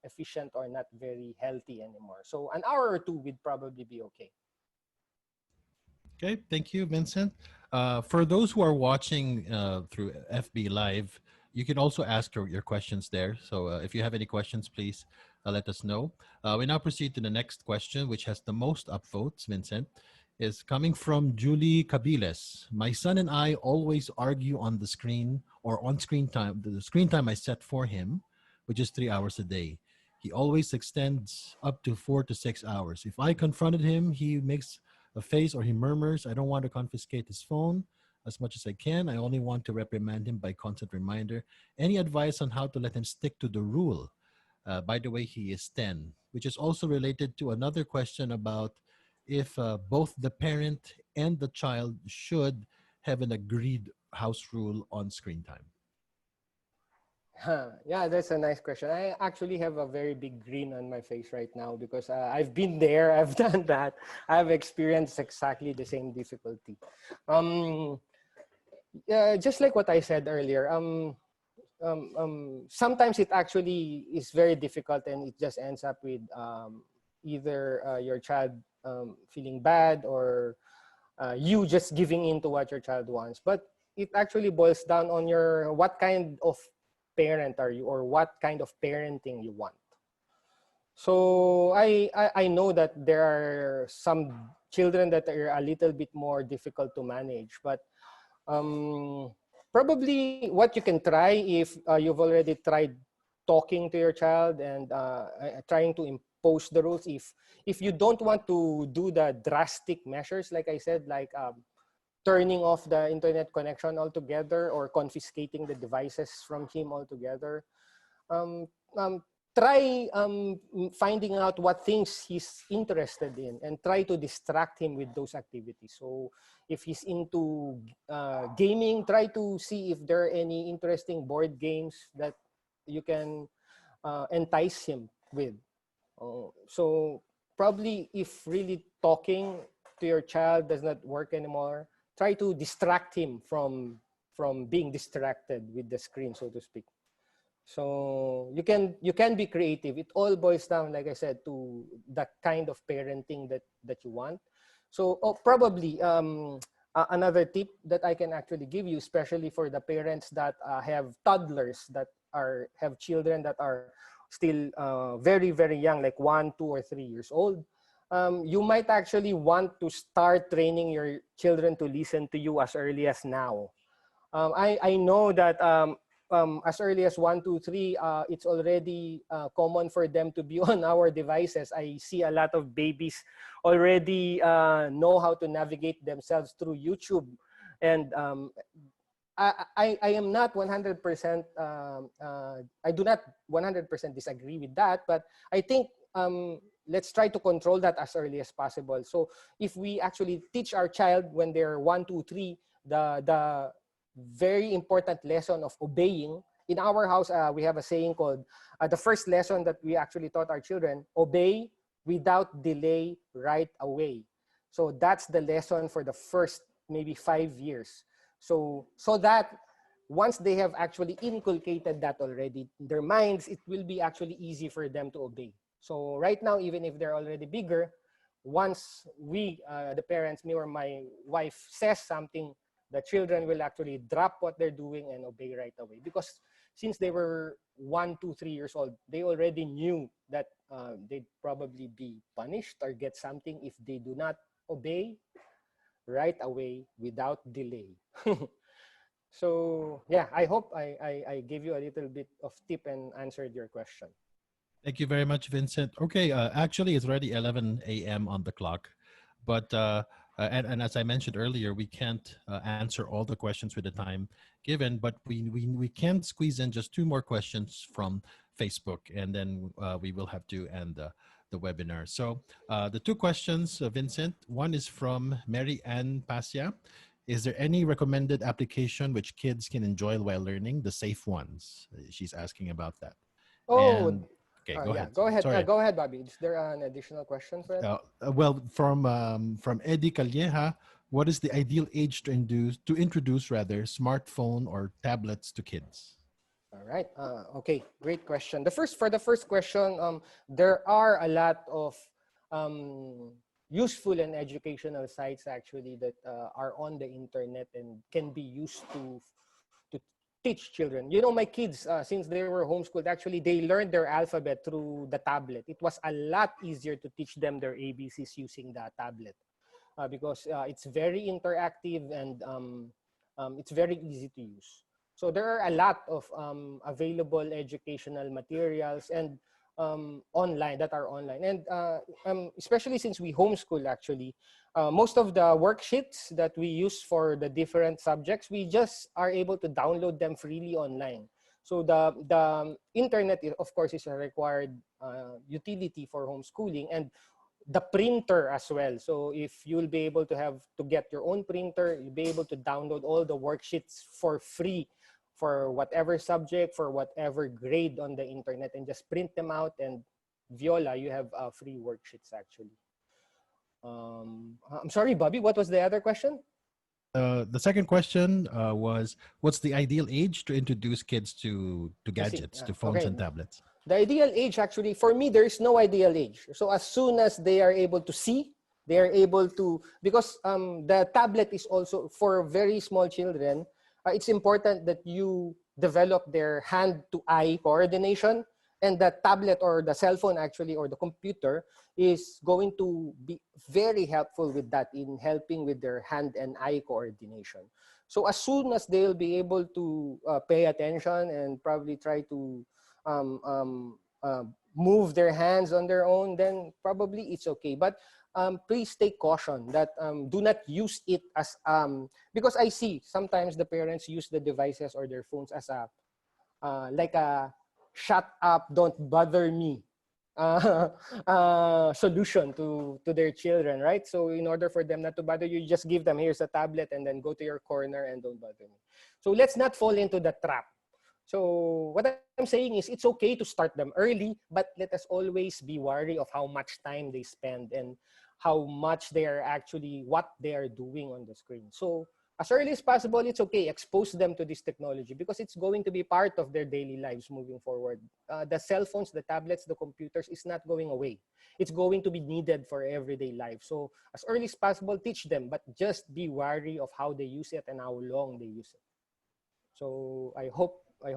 efficient or not very healthy anymore. So an hour or 2 would probably be okay. Okay, thank you, Vincent. For those who are watching through FB Live, you can also ask your questions there. So if you have any questions, please let us know. We now proceed to the next question, which has the most upvotes, Vincent. Is coming from Julie Cabiles. My son and I always argue on the screen or on screen time, the screen time I set for him, which is 3 hours a day. He always extends up to 4 to 6 hours. If I confronted him, he makes a face or he murmurs. I don't want to confiscate his phone as much as I can. I only want to reprimand him by constant reminder. Any advice on how to let him stick to the rule? By the way, he is 10, which is also related to another question about if both the parent and the child should have an agreed house rule on screen time. Yeah, that's a nice question. I actually have a very big grin on my face right now because I've been there, I've done that. I've experienced exactly the same difficulty. Just like what I said earlier, sometimes it actually is very difficult and it just ends up with either your child feeling bad or you just giving in to what your child wants, but it actually boils down on your what kind of parent are you, or what kind of parenting you want. So I know that there are some children that are a little bit more difficult to manage, but probably what you can try, if you've already tried talking to your child and trying to impose the rules, if you don't want to do the drastic measures, like I said, like turning off the internet connection altogether or confiscating the devices from him altogether, um, um, try finding out what things he's interested in and try to distract him with those activities. So if he's into gaming, try to see if there are any interesting board games that you can entice him with. So probably if really talking to your child does not work anymore, try to distract him from being distracted with the screen, so to speak. So you can be creative. It all boils down, like I said, to the kind of parenting that you want. So probably another tip that I can actually give you, especially for the parents that have toddlers that have children that are still very, very young, like 1, 2, or 3 years old. You might actually want to start training your children to listen to you as early as now. I know that as early as 1, 2, 3, it's already common for them to be on our devices. I see a lot of babies already know how to navigate themselves through YouTube. And I am not 100%, I do not 100% disagree with that, but I think let's try to control that as early as possible. So if we actually teach our child when they're 1, 2, 3, the very important lesson of obeying. In our house, we have a saying called, the first lesson that we actually taught our children, obey without delay right away. So that's the lesson for the first maybe 5 years. So that once they have actually inculcated that already in their minds, it will be actually easy for them to obey. So right now, even if they're already bigger, once we, the parents, me or my wife says something, the children will actually drop what they're doing and obey right away. Because since they were 1, 2, 3 years old, they already knew that they'd probably be punished or get something if they do not obey right away without delay. So yeah, I hope I gave you a little bit of tip and answered your question. Thank you very much, Vincent. Okay, actually, it's already 11 a.m. on the clock, but and as I mentioned earlier, we can't answer all the questions with the time given, but we can squeeze in just 2 more questions from Facebook, and then we will have to end the webinar. So the 2 questions, Vincent, one is from Mary Ann Pasya. Is there any recommended application which kids can enjoy while learning, the safe ones? She's asking about that. Oh, And okay, go yeah, ahead. go ahead. Sorry. Go ahead, Bobby. Is there an additional question for that? Well, from Eddie Calleja, what is the ideal age to introduce rather smartphone or tablets to kids? All right. Okay. Great question. For the first question, there are a lot of useful and educational sites actually that are on the internet and can be used to teach children. You know, my kids, since they were homeschooled, actually they learned their alphabet through the tablet. It was a lot easier to teach them their ABCs using the tablet because it's very interactive and it's very easy to use. So there are a lot of available educational materials and online that are online. And especially since we homeschool actually, most of the worksheets that we use for the different subjects, we just are able to download them freely online. So the internet, of course, is a required utility for homeschooling, and the printer as well. So if you'll be able to get your own printer, you'll be able to download all the worksheets for free for whatever subject, for whatever grade on the internet, and just print them out, and voila, you have free worksheets actually. I'm sorry, Bobby, what was the other question? The second question was, what's the ideal age to introduce kids to gadgets, to phones and tablets? The ideal age, actually, for me, there is no ideal age. So as soon as they are able to see, They are able to, because the tablet is also for very small children. It's important that you develop their hand-to-eye coordination, and the tablet or the cell phone actually, or the computer, is going to be very helpful with that, in helping with their hand and eye coordination. So as soon as they'll be able to pay attention and probably try to move their hands on their own, then probably it's okay. But please take caution that do not use it as because I see sometimes the parents use the devices or their phones as a like a shut up, don't bother me solution to their children, right? So in order for them not to bother you, just give them, here's a tablet, and then go to your corner and don't bother me. So let's not fall into the trap. So what I'm saying is, it's okay to start them early, but let us always be wary of how much time they spend and how much they are actually, what they are doing on the screen. So as early as possible, it's okay. Expose them to this technology because it's going to be part of their daily lives moving forward. The cell phones, the tablets, the computers is not going away. It's going to be needed for everyday life. So as early as possible, teach them, but just be wary of how they use it and how long they use it. So I hope I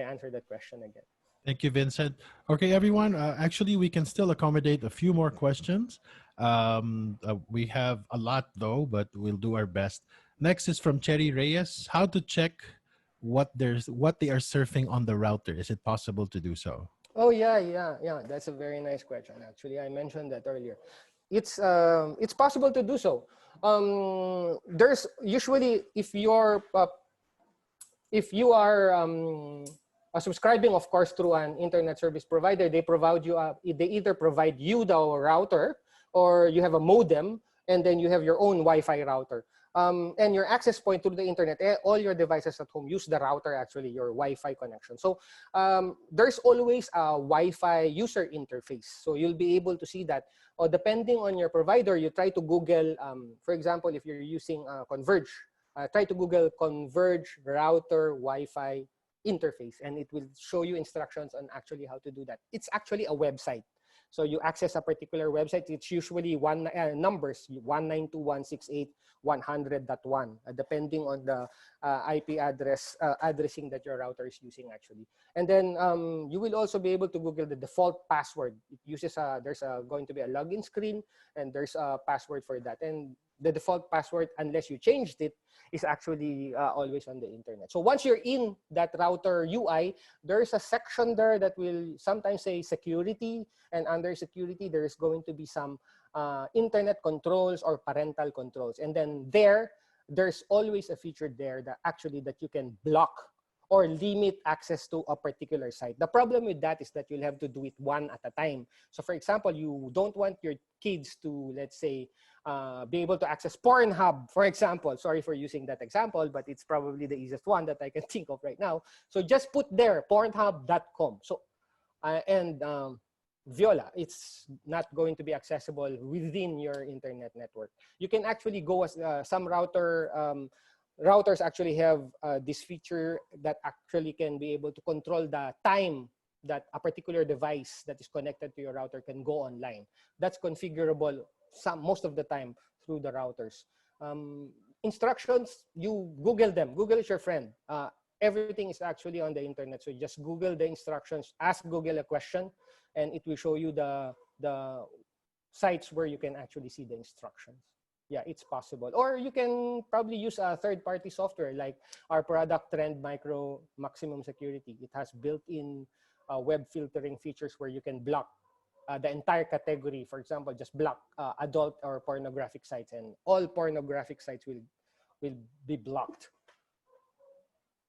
answered that question again. Thank you, Vincent. Okay, everyone. Actually, we can still accommodate a few more questions. We have a lot, though, but we'll do our best. Next is from Cherry Reyes. How to check what they are surfing on the router? Is it possible to do so? Oh yeah. That's a very nice question. Actually, I mentioned that earlier. It's possible to do so. There's usually, if you are subscribing, of course, through an internet service provider, they either provide you the router, or you have a modem, and then you have your own Wi-Fi router. And your access point through the internet, all your devices at home use the router, actually, your Wi-Fi connection. So there's always a Wi-Fi user interface. So you'll be able to see that. Or depending on your provider, you try to Google, for example, if you're using Converge, try to Google Converge router Wi-Fi interface, and it will show you instructions on actually how to do that. It's actually a website. So you access a particular website. It's usually numbers 192.168.100.1, depending on the IP addressing that your router is using, actually. And then you will also be able to Google the default password. It uses there's going to be a login screen, and there's a password for that. And the default password, unless you changed it, is actually always on the internet. So once you're in that router UI, there's a section there that will sometimes say security, and under security, there's going to be some internet controls or parental controls. And then there's always a feature there that actually that you can block or limit access to a particular site. The problem with that is that you'll have to do it one at a time. So for example, you don't want your kids to, let's say, be able to access Pornhub, for example. Sorry for using that example, but it's probably the easiest one that I can think of right now. So just put there, pornhub.com. So, and Viola, it's not going to be accessible within your internet network. You can actually go as some routers actually have this feature that actually can be able to control the time that a particular device that is connected to your router can go online. That's configurable most of the time through the routers. Instructions, you Google them. Google is your friend. Everything is actually on the internet. So just Google the instructions, ask Google a question, and it will show you the sites where you can actually see the instructions. Yeah, it's possible. Or you can probably use a third-party software like our product Trend Micro Maximum Security. It has built-in web filtering features where you can block the entire category. For example, just block adult or pornographic sites, and all pornographic sites will be blocked.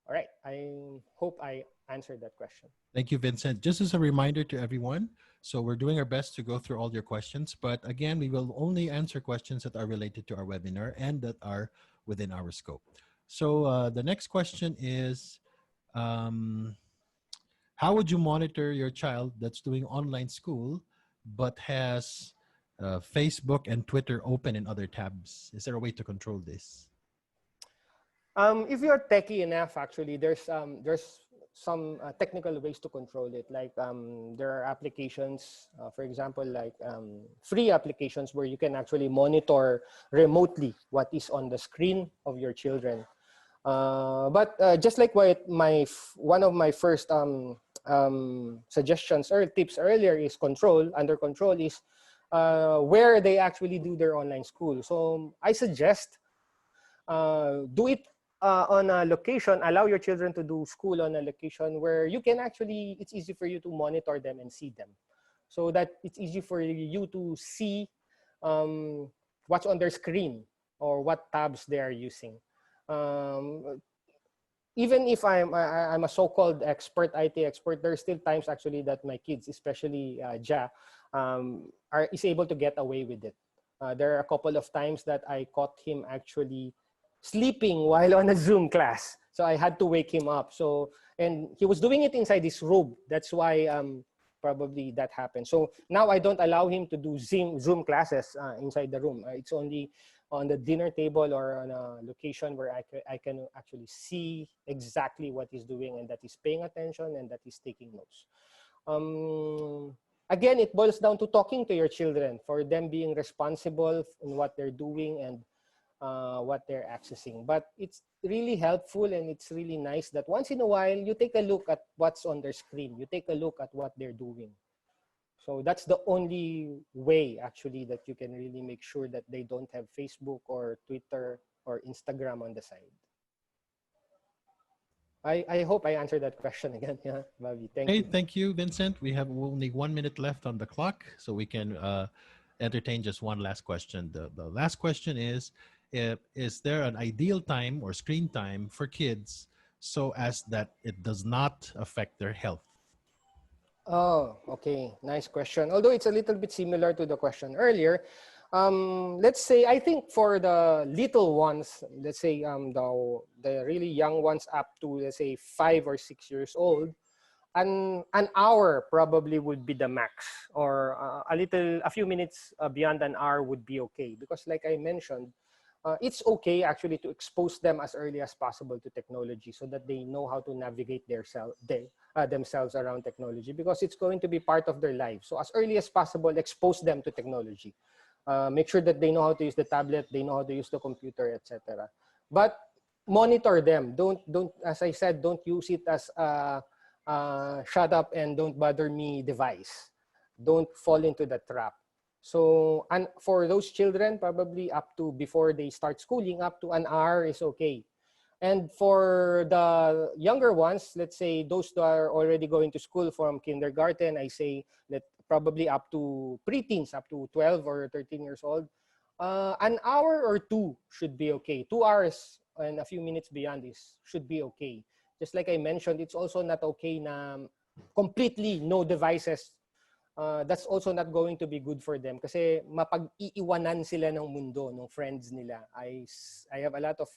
All right, I hope I answered that question. Thank you, Vincent. Just as a reminder to everyone, so we're doing our best to go through all your questions, but again, we will only answer questions that are related to our webinar and that are within our scope. So the next question is, how would you monitor your child that's doing online school but has Facebook and Twitter open in other tabs? Is there a way to control this? If you're techie enough, actually, there's some technical ways to control it. Like there are applications, for example, like free applications where you can actually monitor remotely what is on the screen of your children. But just like what one of my first suggestions or tips earlier is under control is where they actually do their online school. So I suggest do it on a location, allow your children to do school on a location where you can actually, it's easy for you to monitor them and see them. So that it's easy for you to see what's on their screen or what tabs they are using. Even if I'm a so-called expert, IT expert, there's still times actually that my kids, especially Ja, is able to get away with it. There are a couple of times that I caught him actually sleeping while on a Zoom class. So I had to wake him up. So, and he was doing it inside his robe. That's why probably that happened. So now I don't allow him to do Zoom classes inside the room. It's only on the dinner table or on a location where I can actually see exactly what he's doing and that he's paying attention and that he's taking notes. Again, it boils down to talking to your children, for them being responsible in what they're doing and what they're accessing. But it's really helpful and it's really nice that once in a while you take a look at what's on their screen. You take a look at what they're doing. So that's the only way actually that you can really make sure that they don't have Facebook or Twitter or Instagram on the side. I hope I answered that question again. Yeah, Bobby, thank you. Thank you, Vincent. We have only 1 minute left on the clock, so we can entertain just one last question. The last question is there an ideal time or screen time for kids so as that it does not affect their health? Oh, okay. Nice question. Although it's a little bit similar to the question earlier. Let's say, I think for the little ones, let's say the really young ones up to, let's say, 5 or 6 years old, an hour probably would be the max, or a few minutes beyond an hour would be okay. Because like I mentioned, it's okay actually to expose them as early as possible to technology so that they know how to navigate themselves around technology, because it's going to be part of their lives. So as early as possible, expose them to technology. Make sure that they know how to use the tablet, they know how to use the computer, etc. But monitor them. Don't, as I said, don't use it as a shut up and don't bother me device. Don't fall into the trap. So, and for those children, probably up to, before they start schooling, up to an hour is okay. And for the younger ones, let's say those that are already going to school from kindergarten, I say that probably up to preteens, up to 12 or 13 years old, an hour or two should be okay. 2 hours and a few minutes beyond this should be okay. Just like I mentioned, it's also not okay na completely no devices. That's also not going to be good for them kasi mapag-iiwanan sila ng mundo, ng friends nila. I have a lot of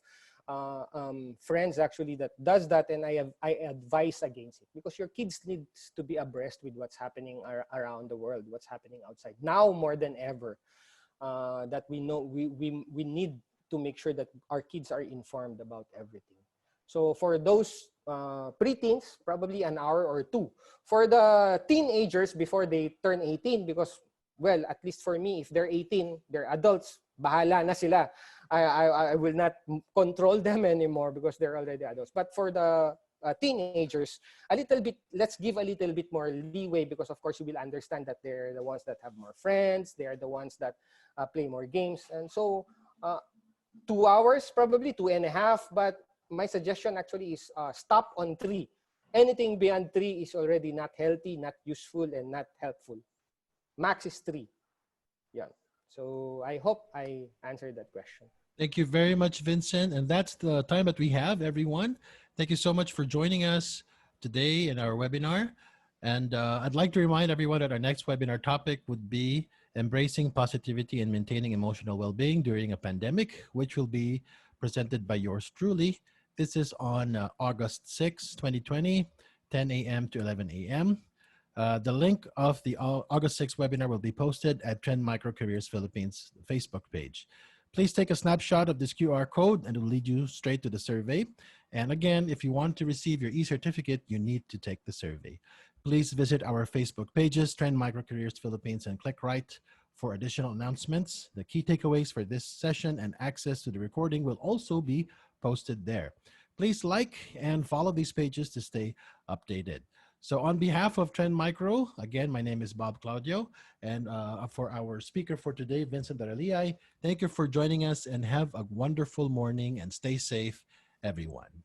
friends actually that does that, and I advise against it, because your kids need to be abreast with what's happening around the world, what's happening outside. Now more than ever, that we know we need to make sure that our kids are informed about everything. So for those preteens, probably an hour or two. For the teenagers, before they turn 18, because, well, at least for me, if they're 18, they're adults, bahala na sila. I will not control them anymore because they're already adults. But for the teenagers, a little bit, let's give a little bit more leeway, because of course you will understand that they're the ones that have more friends, they're the ones that play more games. And so 2 hours, probably 2.5, but my suggestion actually is stop on 3. Anything beyond 3 is already not healthy, not useful, and not helpful. Max is 3. Yeah. So I hope I answered that question. Thank you very much, Vincent. And that's the time that we have, everyone. Thank you so much for joining us today in our webinar. And I'd like to remind everyone that our next webinar topic would be embracing positivity and maintaining emotional well-being during a pandemic, which will be presented by yours truly. This is on August 6, 2020, 10 a.m. to 11 a.m. The link of the August 6 webinar will be posted at Trend Micro Careers Philippines Facebook page. Please take a snapshot of this QR code and it will lead you straight to the survey. And again, if you want to receive your e-certificate, you need to take the survey. Please visit our Facebook pages, Trend Microcareers Philippines, and click right for additional announcements. The key takeaways for this session and access to the recording will also be posted there. Please like and follow these pages to stay updated. So on behalf of Trend Micro, again, my name is Bob Claudio, and for our speaker for today, Vincent Daraliay, thank you for joining us and have a wonderful morning and stay safe, everyone.